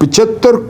75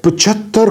75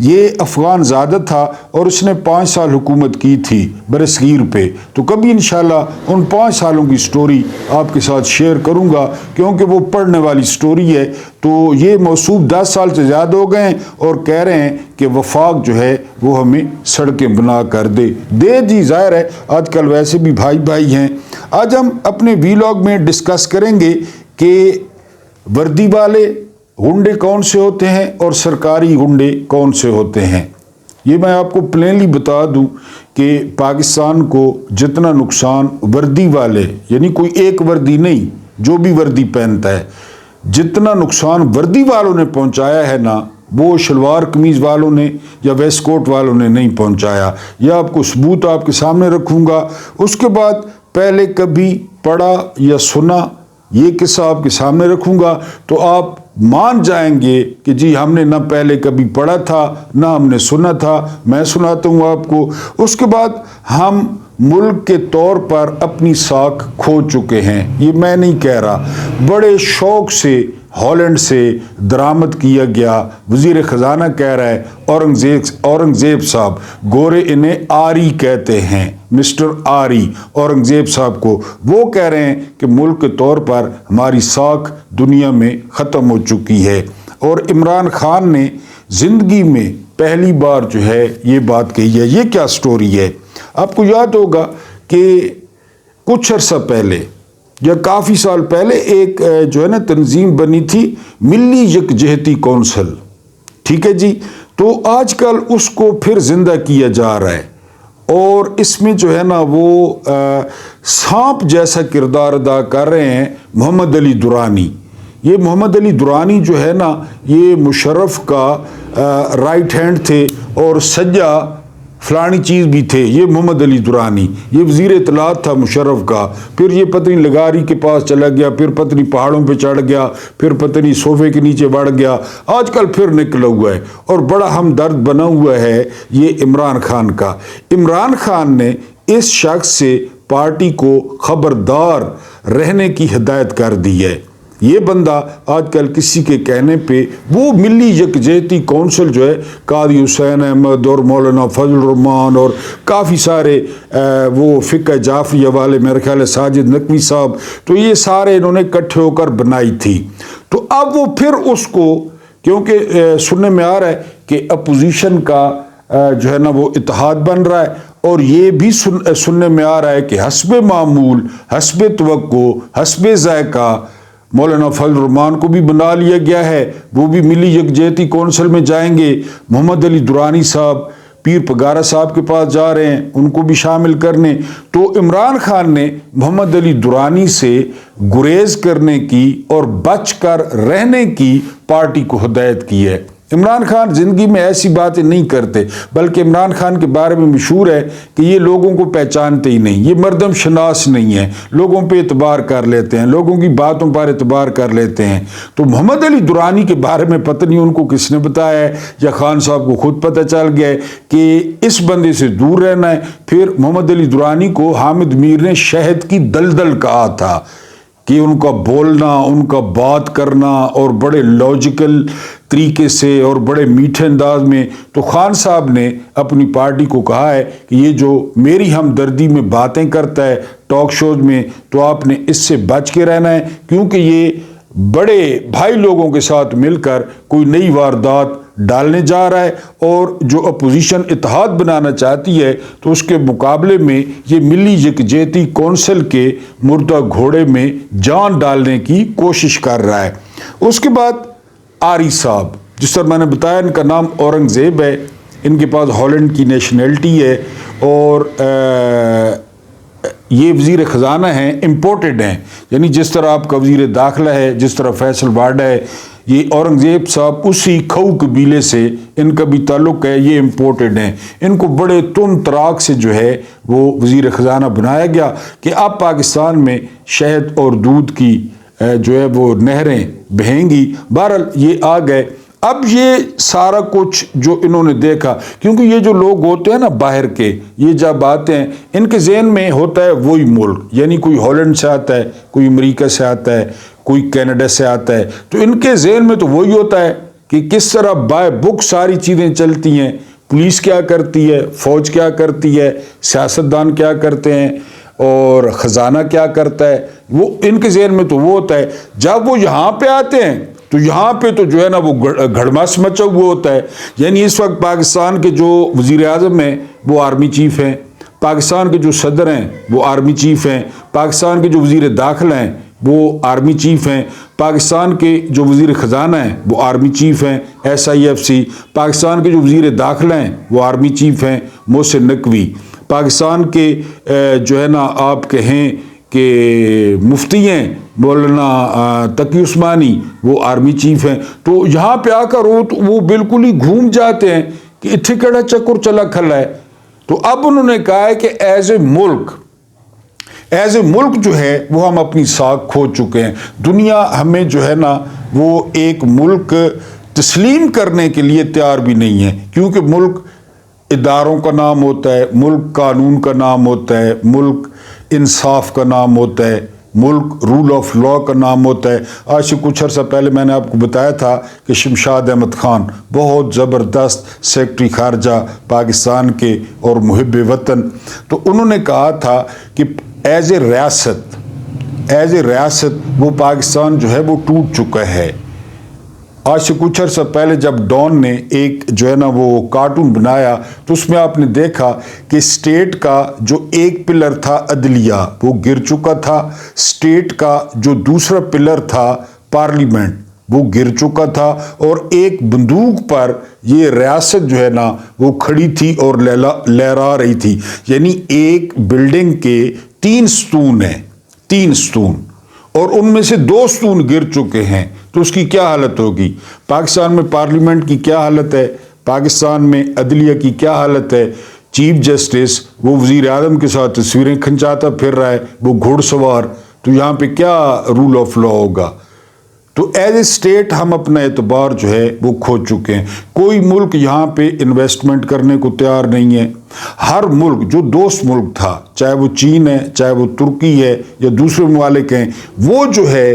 یہ افغان زادہ تھا اور اس نے 5 سال حکومت کی تھی برصغیر پہ. تو کبھی انشاءاللہ ان 5 سالوں کی سٹوری آپ کے ساتھ شیئر کروں گا کیونکہ وہ پڑھنے والی سٹوری ہے. تو یہ موصوف 10 سال سے زیادہ ہو گئے ہیں اور کہہ رہے ہیں کہ وفاق جو ہے وہ ہمیں سڑکیں بنا کر دے جی. ظاہر ہے آج کل ویسے بھی بھائی بھائی ہیں. آج ہم اپنے ویلاگ میں ڈسکس کریں گے کہ وردی والے غنڈے کون سے ہوتے ہیں اور سرکاری غنڈے کون سے ہوتے ہیں. یہ میں آپ کو پلینلی بتا دوں کہ پاکستان کو جتنا نقصان وردی والے یعنی کوئی ایک وردی نہیں جو بھی وردی پہنتا ہے جتنا نقصان وردی والوں نے پہنچایا ہے نا وہ شلوار قمیض والوں نے یا ویسٹ کوٹ والوں نے نہیں پہنچایا. یہ آپ کو ثبوت آپ کے سامنے رکھوں گا. اس کے بعد پہلے کبھی پڑھا یا سنا یہ قصہ آپ کے سامنے رکھوں گا تو آپ مان جائیں گے کہ جی ہم نے نہ پہلے کبھی پڑھا تھا نہ ہم نے سنا تھا. میں سناتا ہوں آپ کو. اس کے بعد ہم ملک کے طور پر اپنی ساکھ کھو چکے ہیں. یہ میں نہیں کہہ رہا, بڑے شوق سے ہالینڈ سے درآمد کیا گیا. وزیر خزانہ کہہ رہا ہے اورنگزیب صاحب, گورے انہیں آری کہتے ہیں, مسٹر آری اورنگزیب صاحب کو. وہ کہہ رہے ہیں کہ ملک کے طور پر ہماری ساکھ دنیا میں ختم ہو چکی ہے. اور عمران خان نے زندگی میں پہلی بار جو ہے یہ بات کہی ہے. یہ کیا سٹوری ہے؟ آپ کو یاد ہوگا کہ کچھ عرصہ پہلے یا کافی سال پہلے ایک جو ہے نا تنظیم بنی تھی ملی یکجہتی کونسل. ٹھیک ہے جی. تو آج کل اس کو پھر زندہ کیا جا رہا ہے اور اس میں جو ہے نا وہ سانپ جیسا کردار ادا کر رہے ہیں محمد علی درانی. یہ محمد علی درانی جو ہے نا یہ مشرف کا رائٹ ہینڈ تھے اور سجا فلانی چیز بھی تھے. یہ محمد علی درانی یہ وزیر اطلاعات تھا مشرف کا. پھر یہ پتنی لگاری کے پاس چلا گیا, پھر پتنی پہاڑوں پہ چڑھ گیا, پھر پتنی صوفے کے نیچے بڑھ گیا, آج کل پھر نکلا ہوا ہے اور بڑا ہمدرد بنا ہوا ہے یہ عمران خان کا. عمران خان نے اس شخص سے پارٹی کو خبردار رہنے کی ہدایت کر دی ہے. یہ بندہ آج کل کسی کے کہنے پہ وہ ملی یکجہتی کونسل جو ہے قاضی حسین احمد اور مولانا فضل الرحمان اور کافی سارے وہ فقہ جعفریہ والے میرے خیال ہے ساجد نقوی صاحب, تو یہ سارے انہوں نے اکٹھے ہو کر بنائی تھی. تو اب وہ پھر اس کو کیونکہ سننے میں آ رہا ہے کہ اپوزیشن کا جو ہے نا وہ اتحاد بن رہا ہے اور یہ بھی سننے میں آ رہا ہے کہ حسب معمول حسب توقع حسب ذائقہ مولانا فضل الرحمان کو بھی بنا لیا گیا ہے. وہ بھی ملی یکجہتی کونسل میں جائیں گے. محمد علی درانی صاحب پیر پگارا صاحب کے پاس جا رہے ہیں ان کو بھی شامل کرنے. تو عمران خان نے محمد علی درانی سے گریز کرنے کی اور بچ کر رہنے کی پارٹی کو ہدایت کی ہے. عمران خان زندگی میں ایسی باتیں نہیں کرتے بلکہ عمران خان کے بارے میں مشہور ہے کہ یہ لوگوں کو پہچانتے ہی نہیں, یہ مردم شناس نہیں ہے, لوگوں پہ اعتبار کر لیتے ہیں, لوگوں کی باتوں پر اعتبار کر لیتے ہیں. تو محمد علی درانی کے بارے میں پتہ نہیں ان کو کس نے بتایا ہے یا خان صاحب کو خود پتہ چل گیا ہے کہ اس بندے سے دور رہنا ہے. پھر محمد علی درانی کو حامد میر نے شہد کی دلدل کہا تھا کہ ان کا بولنا ان کا بات کرنا اور بڑے لاجیکل طریقے سے اور بڑے میٹھے انداز میں. تو خان صاحب نے اپنی پارٹی کو کہا ہے کہ یہ جو میری ہمدردی میں باتیں کرتا ہے ٹاک شوز میں تو آپ نے اس سے بچ کے رہنا ہے کیونکہ یہ بڑے بھائی لوگوں کے ساتھ مل کر کوئی نئی واردات ڈالنے جا رہا ہے اور جو اپوزیشن اتحاد بنانا چاہتی ہے تو اس کے مقابلے میں یہ ملی یکجہتی کونسل کے مردہ گھوڑے میں جان ڈالنے کی کوشش کر رہا ہے. اس کے بعد آری صاحب جس طرح میں نے بتایا ان کا نام اورنگزیب ہے, ان کے پاس ہالینڈ کی نیشنلٹی ہے اور یہ وزیر خزانہ ہیں, امپورٹڈ ہیں. یعنی جس طرح آپ کا وزیر داخلہ ہے, جس طرح فیصل وارڈا ہے, یہ اورنگزیب صاحب اسی کھو قبیلے سے ان کا بھی تعلق ہے, یہ امپورٹڈ ہیں. ان کو بڑے تند تراک سے جو ہے وہ وزیر خزانہ بنایا گیا کہ اب پاکستان میں شہد اور دودھ کی جو ہے وہ نہریں بہیں گی. بہرحال یہ آ گئے. اب یہ سارا کچھ جو انہوں نے دیکھا کیونکہ یہ جو لوگ ہوتے ہیں نا باہر کے, یہ جب آتے ہیں ان کے ذہن میں ہوتا ہے وہی ملک, یعنی کوئی ہالینڈ سے آتا ہے, کوئی امریکہ سے آتا ہے, کوئی کینیڈا سے آتا ہے, تو ان کے ذہن میں تو وہی ہوتا ہے کہ کس طرح بائی بک ساری چیزیں چلتی ہیں، پولیس کیا کرتی ہے، فوج کیا کرتی ہے، سیاستدان کیا کرتے ہیں اور خزانہ کیا کرتا ہے، وہ ان کے ذہن میں تو وہ ہوتا ہے۔ جب وہ یہاں پہ آتے ہیں تو یہاں پہ تو جو ہے نا وہ گھڑمس مچا ہوا ہوتا ہے۔ یعنی اس وقت پاکستان کے جو وزیر اعظم ہیں وہ آرمی چیف ہیں، پاکستان کے جو صدر ہیں وہ آرمی چیف ہیں، پاکستان کے جو وزیر داخلہ ہیں وہ آرمی چیف ہیں، پاکستان کے جو وزیر خزانہ ہیں وہ آرمی چیف ہیں SIFC، پاکستان کے جو وزیر داخلہ ہیں وہ آرمی چیف ہیں محسن نقوی، پاکستان کے جو ہے نا آپ کہیں کہ مفتی ہیں مولانا تقی عثمانی وہ آرمی چیف ہیں۔ تو یہاں پہ آ کر وہ بالکل ہی گھوم جاتے ہیں کہ اتھے کڑا چکر چلا کھلا ہے۔ تو اب انہوں نے کہا ہے کہ ایز اے ملک جو ہے وہ ہم اپنی ساکھ کھو چکے ہیں، دنیا ہمیں جو ہے نا وہ ایک ملک تسلیم کرنے کے لیے تیار بھی نہیں ہے، کیونکہ ملک اداروں کا نام ہوتا ہے، ملک قانون کا نام ہوتا ہے، ملک انصاف کا نام ہوتا ہے، ملک رول آف لا کا نام ہوتا ہے۔ آج سے کچھ عرصہ پہلے میں نے آپ کو بتایا تھا کہ شمشاد احمد خان بہت زبردست سیکرٹری خارجہ پاکستان کے اور محب وطن، تو انہوں نے کہا تھا کہ ایز اے ریاست وہ پاکستان جو ہے وہ ٹوٹ چکا ہے۔ آج سے کچھ عرصہ پہلے جب ڈان نے ایک جو ہے نا وہ کارٹون بنایا تو اس میں آپ نے دیکھا کہ اسٹیٹ کا جو ایک پلر تھا عدلیہ وہ گر چکا تھا، اسٹیٹ کا جو دوسرا پلر تھا پارلیمنٹ وہ گر چکا تھا، اور ایک بندوق پر یہ ریاست جو ہے نا وہ کھڑی تھی اور لہرا رہی تھی۔ یعنی ایک بلڈنگ کے 3 ستون ہیں، 3 ستون، اور ان میں سے 2 ستون گر چکے ہیں، تو اس کی کیا حالت ہوگی؟ پاکستان میں پارلیمنٹ کی کیا حالت ہے؟ پاکستان میں عدلیہ کی کیا حالت ہے؟ چیف جسٹس وہ وزیر اعظم کے ساتھ تصویریں کھنچاتا پھر رہا ہے، وہ گھوڑ سوار، تو یہاں پہ کیا رول آف لا ہوگا؟ تو ایز اے اسٹیٹ ہم اپنا اعتبار جو ہے وہ کھو چکے ہیں۔ کوئی ملک یہاں پہ انویسٹمنٹ کرنے کو تیار نہیں ہے۔ ہر ملک جو دوست ملک تھا، چاہے وہ چین ہے، چاہے وہ ترکی ہے یا دوسرے ممالک ہیں، وہ جو ہے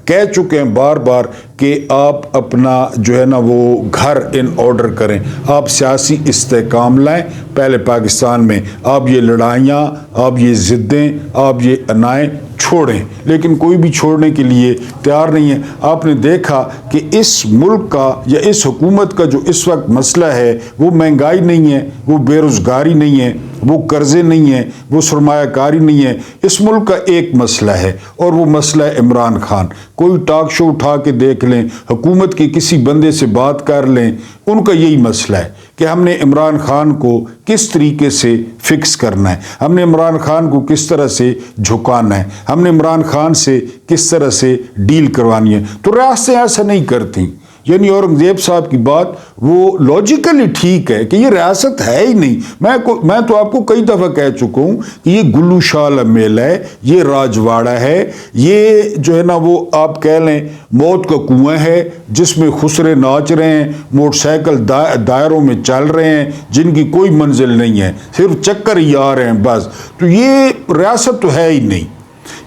کہہ چکے ہیں بار بار کہ آپ اپنا جو ہے نا وہ گھر ان آرڈر کریں، آپ سیاسی استحکام لائیں پہلے پاکستان میں، آپ یہ لڑائیاں، آپ یہ ضدیں، آپ یہ انائیں چھوڑیں، لیکن کوئی بھی چھوڑنے کے لیے تیار نہیں ہے۔ آپ نے دیکھا کہ اس ملک کا یا اس حکومت کا جو اس وقت مسئلہ ہے وہ مہنگائی نہیں ہے، وہ بے روزگاری نہیں ہے، وہ قرضے نہیں ہیں، وہ سرمایہ کاری نہیں ہے۔ اس ملک کا ایک مسئلہ ہے اور وہ مسئلہ ہے عمران خان۔ کوئی ٹاک شو اٹھا کے دیکھ لیں، حکومت کے کسی بندے سے بات کر لیں، ان کا یہی مسئلہ ہے کہ ہم نے عمران خان کو کس طریقے سے فکس کرنا ہے، ہم نے عمران خان کو کس طرح سے جھکانا ہے، ہم نے عمران خان سے کس طرح سے ڈیل کروانی ہے۔ تو ریاستیں ایسا نہیں کرتی۔ یعنی اورنگزیب صاحب کی بات وہ لاجیکلی ٹھیک ہے کہ یہ ریاست ہے ہی نہیں۔ میں تو آپ کو کئی دفعہ کہہ چکا ہوں کہ یہ گلو شال میل ہے، یہ راجواڑہ ہے، یہ جو ہے نا وہ آپ کہہ لیں موت کا کنواں ہے جس میں خسرے ناچ رہے ہیں، موٹر سائیکل دائروں میں چل رہے ہیں جن کی کوئی منزل نہیں ہے، صرف چکر ہی آ رہے ہیں بس۔ تو یہ ریاست تو ہے ہی نہیں۔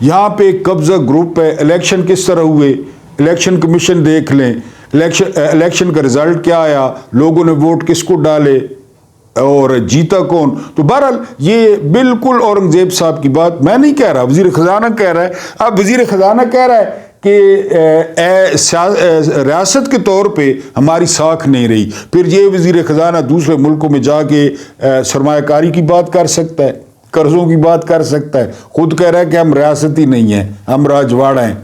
یہاں پہ ایک قبضہ گروپ ہے۔ الیکشن کس طرح ہوئے؟ الیکشن کمیشن دیکھ لیں، الیکشن کا رزلٹ کیا آیا، لوگوں نے ووٹ کس کو ڈالے اور جیتا کون۔ تو بہرحال یہ بالکل اورنگزیب صاحب کی بات میں نہیں کہہ رہا، وزیر خزانہ کہہ رہا ہے۔ اب وزیر خزانہ کہہ رہا ہے کہ ریاست کے طور پہ ہماری ساکھ نہیں رہی، پھر یہ وزیر خزانہ دوسرے ملکوں میں جا کے سرمایہ کاری کی بات کر سکتا ہے، قرضوں کی بات کر سکتا ہے، خود کہہ رہا ہے کہ ہم ریاستی نہیں ہیں، ہم راجواڑہ ہیں،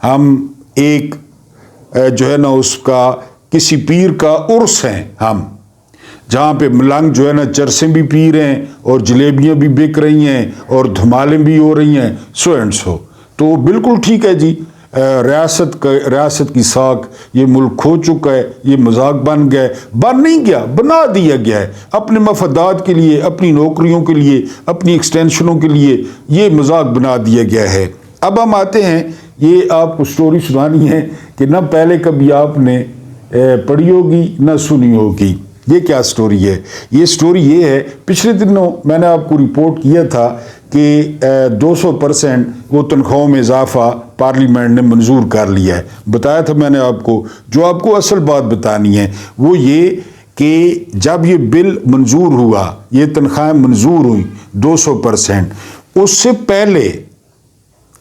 ہم ایک جو ہے نا اس کا کسی پیر کا عرس ہیں، ہم جہاں پہ ملنگ جو ہے نا چرسیں بھی پی رہے ہیں اور جلیبیاں بھی بک رہی ہیں اور دھمالیں بھی ہو رہی ہیں، سو اینڈ سو۔ تو بالکل ٹھیک ہے جی، ریاست کی ساکھ یہ ملک کھو چکا ہے، یہ مذاق بن گیا ہے، بن نہیں گیا، بنا دیا گیا ہے اپنے مفادات کے لیے، اپنی نوکریوں کے لیے، اپنی ایکسٹینشنوں کے لیے، یہ مذاق بنا دیا گیا ہے۔ اب ہم آتے ہیں، یہ آپ کو سٹوری سنانی ہے کہ نہ پہلے کبھی آپ نے پڑھی ہوگی نہ سنی ہوگی۔ یہ کیا سٹوری ہے؟ یہ سٹوری یہ ہے، پچھلے دنوں میں نے آپ کو رپورٹ کیا تھا کہ 200% وہ تنخواہوں میں اضافہ پارلیمنٹ نے منظور کر لیا ہے. بتایا تھا میں نے آپ کو. جو آپ کو اصل بات بتانی ہے وہ یہ کہ جب یہ بل منظور ہوا, یہ تنخواہیں منظور ہوئی 200%, اس سے پہلے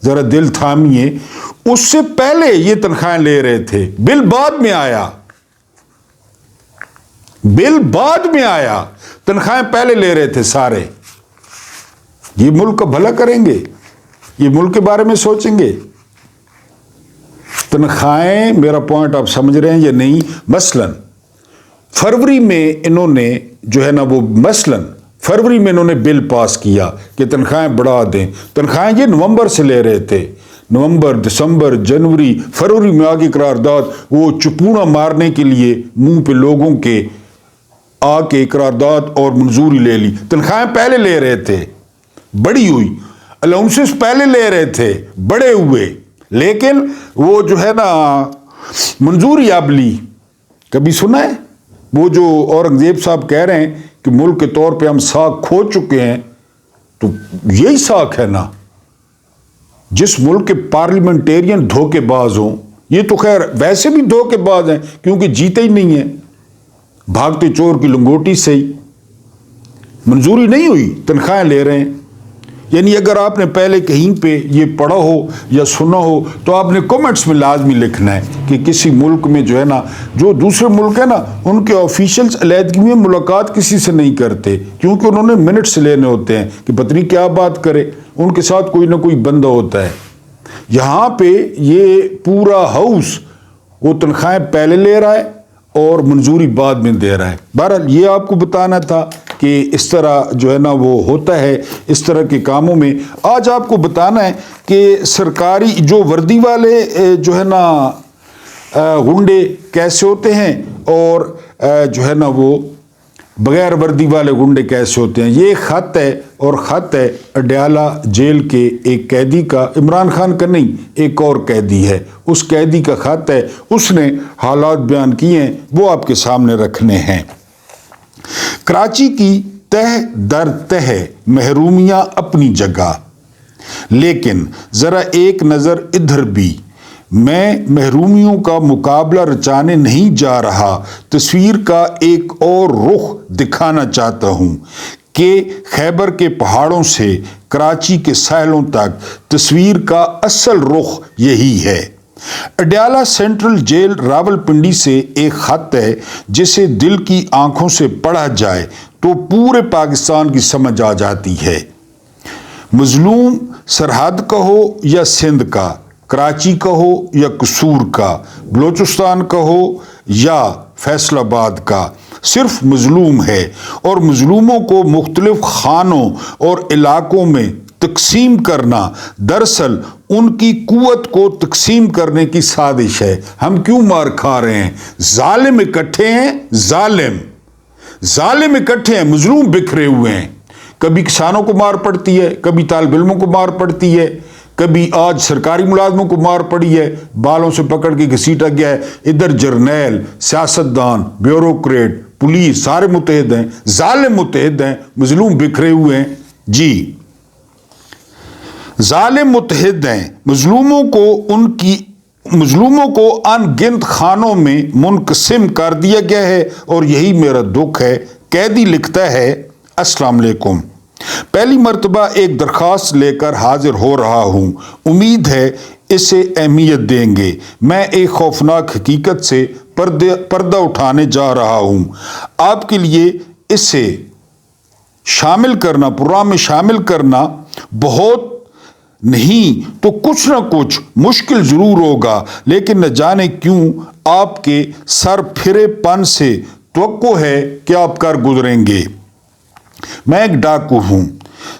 ذرا دل تھامیے, اس سے پہلے یہ تنخواہیں لے رہے تھے. بل بعد میں آیا, بل بعد میں آیا, تنخواہیں پہلے لے رہے تھے سارے. یہ ملک کا بھلا کریں گے؟ یہ ملک کے بارے میں سوچیں گے؟ تنخواہیں, میرا پوائنٹ آپ سمجھ رہے ہیں یا نہیں؟ مثلا فروری میں انہوں نے جو ہے نا وہ فروری میں انہوں نے بل پاس کیا کہ تنخواہیں بڑھا دیں. تنخواہیں یہ نومبر سے لے رہے تھے. نومبر, دسمبر, جنوری, فروری میں آگے قرارداد, وہ چپونا مارنے کے لیے منہ پہ لوگوں کے آ کے قرارداد اور منظوری لے لی. تنخواہیں پہلے لے رہے تھے, بڑی ہوئی. الاؤنسز پہلے لے رہے تھے, بڑے ہوئے. لیکن وہ جو ہے نا منظوری اب لی. کبھی سنا ہے وہ جو اورنگزیب صاحب کہہ رہے ہیں کہ ملک کے طور پہ ہم ساکھ کھو چکے ہیں؟ تو یہی ساکھ ہے نا. جس ملک کے پارلیمنٹیرین دھوکے باز ہوں, یہ تو خیر ویسے بھی دھوکے باز ہیں کیونکہ جیتے ہی نہیں ہیں, بھاگتے چور کی لنگوٹی سے ہی. منظوری نہیں ہوئی, تنخواہیں لے رہے ہیں. یعنی اگر آپ نے پہلے کہیں پہ یہ پڑھا ہو یا سنا ہو تو آپ نے کمنٹس میں لازمی لکھنا ہے کہ کسی ملک میں جو ہے نا, جو دوسرے ملک ہے نا, ان کے آفیشلز علیحدگی میں ملاقات کسی سے نہیں کرتے کیونکہ انہوں نے منٹس لینے ہوتے ہیں کہ پتہ نہیں کیا بات کرے. ان کے ساتھ کوئی نہ کوئی بندہ ہوتا ہے. یہاں پہ یہ پورا ہاؤس وہ تنخواہیں پہلے لے رہا ہے اور منظوری بعد میں دے رہا ہے. بہرحال یہ آپ کو بتانا تھا کہ اس طرح جو ہے نا وہ ہوتا ہے اس طرح کے کاموں میں. آج آپ کو بتانا ہے کہ سرکاری جو وردی والے جو ہے نا غنڈے کیسے ہوتے ہیں اور جو ہے نا وہ بغیر وردی والے غنڈے کیسے ہوتے ہیں. یہ خط ہے, اور خط ہے اڈیالہ جیل کے ایک قیدی کا, عمران خان کا نہیں, ایک اور قیدی ہے, اس قیدی کا خط ہے. اس نے حالات بیان کیے ہیں, وہ آپ کے سامنے رکھنے ہیں. کراچی کی تہ در تہ محرومیاں اپنی جگہ, لیکن ذرا ایک نظر ادھر بھی. میں محرومیوں کا مقابلہ رچانے نہیں جا رہا, تصویر کا ایک اور رخ دکھانا چاہتا ہوں کہ خیبر کے پہاڑوں سے کراچی کے ساحلوں تک تصویر کا اصل رخ یہی ہے. اڈیالہ سینٹرل جیل راولپنڈی سے ایک خط ہے جسے دل کی آنکھوں سے پڑھا جائے تو پورے پاکستان کی سمجھ آ جاتی ہے. مظلوم سرحد کا ہو یا سندھ کا, کراچی کا ہو یا قصور کا, بلوچستان کا ہو یا فیصل آباد کا, صرف مظلوم ہے. اور مظلوموں کو مختلف خانوں اور علاقوں میں تقسیم کرنا دراصل ان کی قوت کو تقسیم کرنے کی سازش ہے. ہم کیوں مار کھا رہے ہیں؟ ظالم اکٹھے ہیں, ظالم اکٹھے ہیں, مظلوم بکھرے ہوئے ہیں. کبھی کسانوں کو مار پڑتی ہے, کبھی طالب علموں کو مار پڑتی ہے, کبھی آج سرکاری ملازموں کو مار پڑی ہے, بالوں سے پکڑ کے گھسیٹا گیا ہے. ادھر جرنیل, سیاستدان, بیوروکریٹ, پولیس سارے متحد ہیں, ظالم متحد ہیں, مظلوم بکھرے ہوئے ہیں. جی ظالم متحد ہیں. مظلوموں کو ان گنت خانوں میں منقسم کر دیا گیا ہے اور یہی میرا دکھ ہے. قیدی لکھتا ہے, السلام علیکم, پہلی مرتبہ ایک درخواست لے کر حاضر ہو رہا ہوں. امید ہے اسے اہمیت دیں گے. میں ایک خوفناک حقیقت سے پردہ اٹھانے جا رہا ہوں. آپ کے لیے اسے شامل کرنا, پروگرام میں شامل کرنا بہت نہیں تو کچھ نہ کچھ مشکل ضرور ہوگا, لیکن نہ جانے کیوں آپ کے سر پھرے پن سے توقع ہے کہ آپ کر گزریں گے. میں ایک ڈاکو ہوں.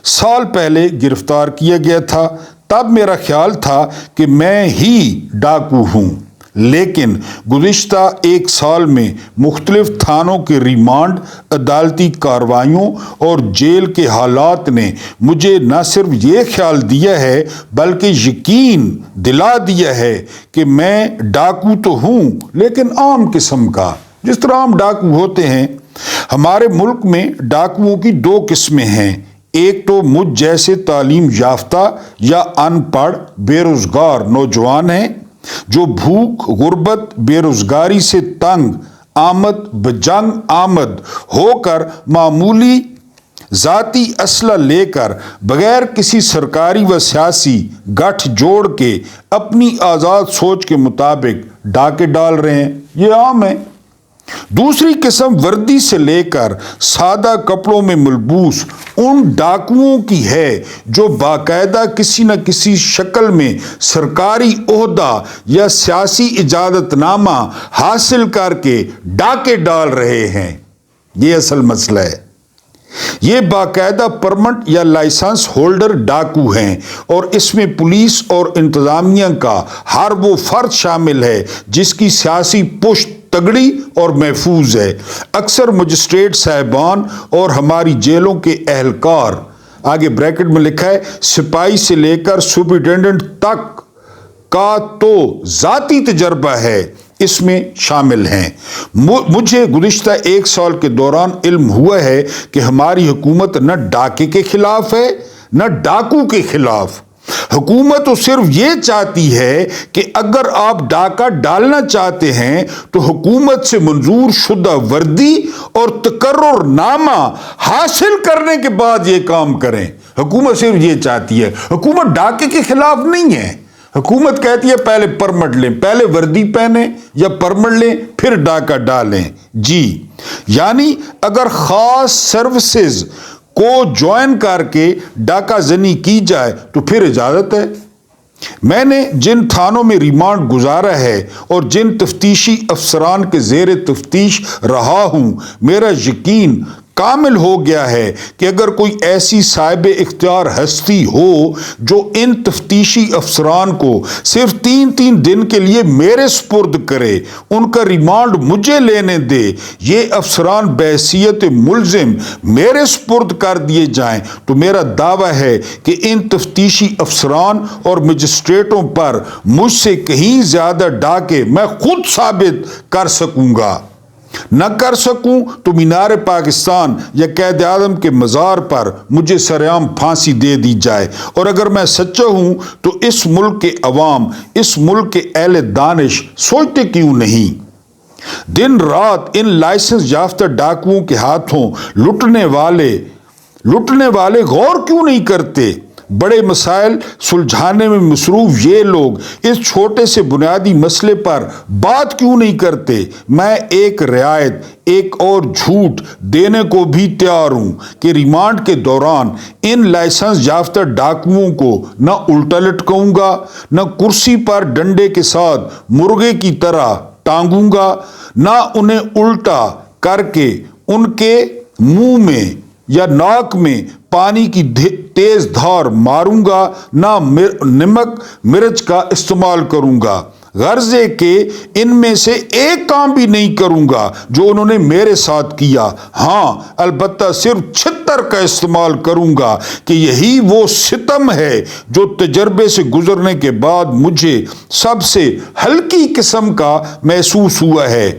سال پہلے گرفتار کیا گیا تھا. تب میرا خیال تھا کہ میں ہی ڈاکو ہوں, لیکن گزشتہ ایک سال میں مختلف تھانوں کے ریمانڈ, عدالتی کارروائیوں اور جیل کے حالات نے مجھے نہ صرف یہ خیال دیا ہے بلکہ یقین دلا دیا ہے کہ میں ڈاکو تو ہوں لیکن عام قسم کا, جس طرح عام ڈاکو ہوتے ہیں. ہمارے ملک میں ڈاکوؤں کی دو قسمیں ہیں. ایک تو مجھ جیسے تعلیم یافتہ یا ان پڑھ بے روزگار نوجوان ہیں جو بھوک غربت بے روزگاری سے تنگ آمد بجنگ آمد ہو کر معمولی ذاتی اسلحہ لے کر بغیر کسی سرکاری و سیاسی گٹھ جوڑ کے اپنی آزاد سوچ کے مطابق ڈاکے ڈال رہے ہیں، یہ عام ہے۔ دوسری قسم وردی سے لے کر سادہ کپڑوں میں ملبوس ان ڈاکوؤں کی ہے جو باقاعدہ کسی نہ کسی شکل میں سرکاری عہدہ یا سیاسی اجازت نامہ حاصل کر کے ڈاکے ڈال رہے ہیں۔ یہ اصل مسئلہ ہے۔ یہ باقاعدہ پرمٹ یا لائسنس ہولڈر ڈاکو ہیں اور اس میں پولیس اور انتظامیہ کا ہر وہ فرد شامل ہے جس کی سیاسی پشت تگڑی اور محفوظ ہے۔ اکثر مجسٹریٹ صاحبان اور ہماری جیلوں کے اہلکار، آگے بریکٹ میں لکھا ہے سپاہی سے لے کر سپرنٹینڈنٹ تک کا تو ذاتی تجربہ ہے، اس میں شامل ہیں۔ مجھے گزشتہ 1 سال کے دوران علم ہوا ہے کہ ہماری حکومت نہ ڈاکے کے خلاف ہے نہ ڈاکو کے خلاف۔ حکومت تو صرف یہ چاہتی ہے کہ اگر آپ ڈاکہ ڈالنا چاہتے ہیں تو حکومت سے منظور شدہ وردی اور تقرر نامہ حاصل کرنے کے بعد یہ کام کریں۔ حکومت صرف یہ چاہتی ہے، حکومت ڈاکے کے خلاف نہیں ہے۔ حکومت کہتی ہے پہلے پرمٹ لیں، پہلے وردی پہنیں یا پرمٹ لیں پھر ڈاکہ ڈالیں۔ جی، یعنی اگر خاص سروسز کو جوائن کر کے ڈاکہ زنی کی جائے تو پھر اجازت ہے۔ میں نے جن تھانوں میں ریمانڈ گزارا ہے اور جن تفتیشی افسران کے زیر تفتیش رہا ہوں، میرا یقین کامل ہو گیا ہے کہ اگر کوئی ایسی صاحب اختیار ہستی ہو جو ان تفتیشی افسران کو صرف 3 دن کے لیے میرے سپرد کرے، ان کا ریمانڈ مجھے لینے دے، یہ افسران بحیثیت ملزم میرے سپرد کر دیے جائیں تو میرا دعویٰ ہے کہ ان تفتیشی افسران اور مجسٹریٹوں پر مجھ سے کہیں زیادہ ڈاکے میں خود ثابت کر سکوں گا۔ نہ کر سکوں تو مینار پاکستان یا قائد اعظم کے مزار پر مجھے سرعام پھانسی دے دی جائے، اور اگر میں سچا ہوں تو اس ملک کے عوام، اس ملک کے اہل دانش سوچتے کیوں نہیں؟ دن رات ان لائسنس یافتہ ڈاکوؤں کے ہاتھوں لٹنے والے غور کیوں نہیں کرتے؟ بڑے مسائل سلجھانے میں مصروف یہ لوگ اس چھوٹے سے بنیادی مسئلے پر بات کیوں نہیں کرتے؟ میں ایک رعایت، ایک اور جھوٹ دینے کو بھی تیار ہوں کہ ریمانڈ کے دوران ان لائسنس یافتہ ڈاکوؤں کو نہ الٹا لٹکاؤں گا، نہ کرسی پر ڈنڈے کے ساتھ مرغے کی طرح ٹانگوں گا، نہ انہیں الٹا کر کے ان کے منہ میں یا ناک میں پانی کی تیز دھار ماروں گا، نہ نمک مرچ کا استعمال کروں گا۔ غرض ہے کہ ان میں سے ایک کام بھی نہیں کروں گا جو انہوں نے میرے ساتھ کیا۔ ہاں، البتہ صرف چھتر کا استعمال کروں گا کہ یہی وہ ستم ہے جو تجربے سے گزرنے کے بعد مجھے سب سے ہلکی قسم کا محسوس ہوا ہے۔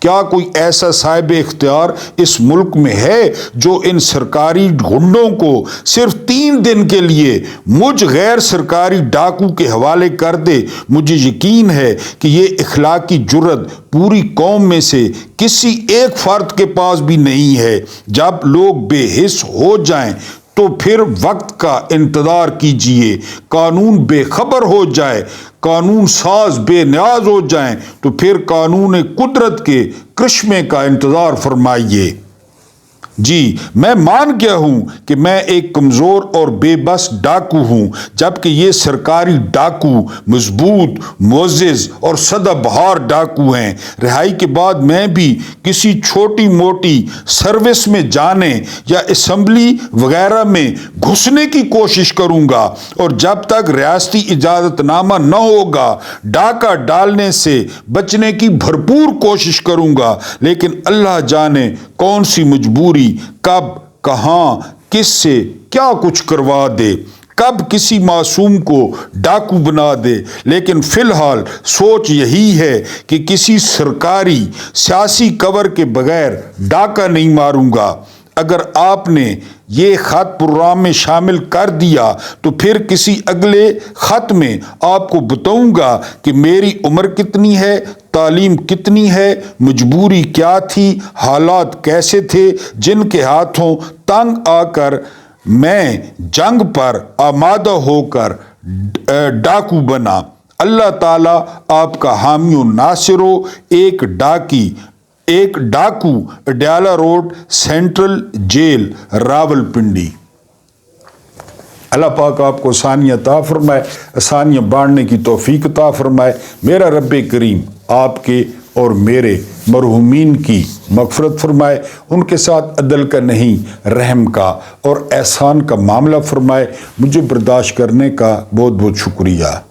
کیا کوئی ایسا صاحب اختیار اس ملک میں ہے جو ان سرکاری گنڈوں کو صرف 3 دن کے لیے مجھ غیر سرکاری ڈاکو کے حوالے کر دے؟ مجھے یقین ہے کہ یہ اخلاقی جرت پوری قوم میں سے کسی ایک فرد کے پاس بھی نہیں ہے۔ جب لوگ بے حس ہو جائیں تو پھر وقت کا انتظار کیجیے، قانون بے خبر ہو جائے، قانون ساز بے نیاز ہو جائیں تو پھر قانون قدرت کے کرشمے کا انتظار فرمائیے۔ جی، میں مان گیا ہوں کہ میں ایک کمزور اور بے بس ڈاکو ہوں، جبکہ یہ سرکاری ڈاکو مضبوط، معزز اور سدا بہار ڈاکو ہیں۔ رہائی کے بعد میں بھی کسی چھوٹی موٹی سروس میں جانے یا اسمبلی وغیرہ میں گھسنے کی کوشش کروں گا، اور جب تک ریاستی اجازت نامہ نہ ہوگا ڈاکہ ڈالنے سے بچنے کی بھرپور کوشش کروں گا۔ لیکن اللہ جانے کون سی مجبوری کب، کہاں، کس سے کیا کچھ کروا دے، کب کسی معصوم کو ڈاکو بنا دے۔ لیکن فی الحال سوچ یہی ہے کہ کسی سرکاری سیاسی کور کے بغیر ڈاکہ نہیں ماروں گا۔ اگر آپ نے یہ خط پروگرام میں شامل کر دیا تو پھر کسی اگلے خط میں آپ کو بتاؤں گا کہ میری عمر کتنی ہے، تعلیم کتنی ہے، مجبوری کیا تھی، حالات کیسے تھے جن کے ہاتھوں تنگ آ کر میں جنگ پر آمادہ ہو کر ڈاکو بنا۔ اللہ تعالیٰ آپ کا حامی و ناصر ہو۔ ایک ڈاکو، Adiala road, central jail, Rawalpindi. اللہ پاک آپ کو آسانیاں عطا فرمائے، آسانیاں بانٹنے کی توفیق عطا فرمائے۔ میرا رب کریم آپ کے اور میرے مرحومین کی مغفرت فرمائے، ان کے ساتھ عدل کا نہیں رحم کا اور احسان کا معاملہ فرمائے۔ مجھے برداشت کرنے کا بہت بہت شکریہ۔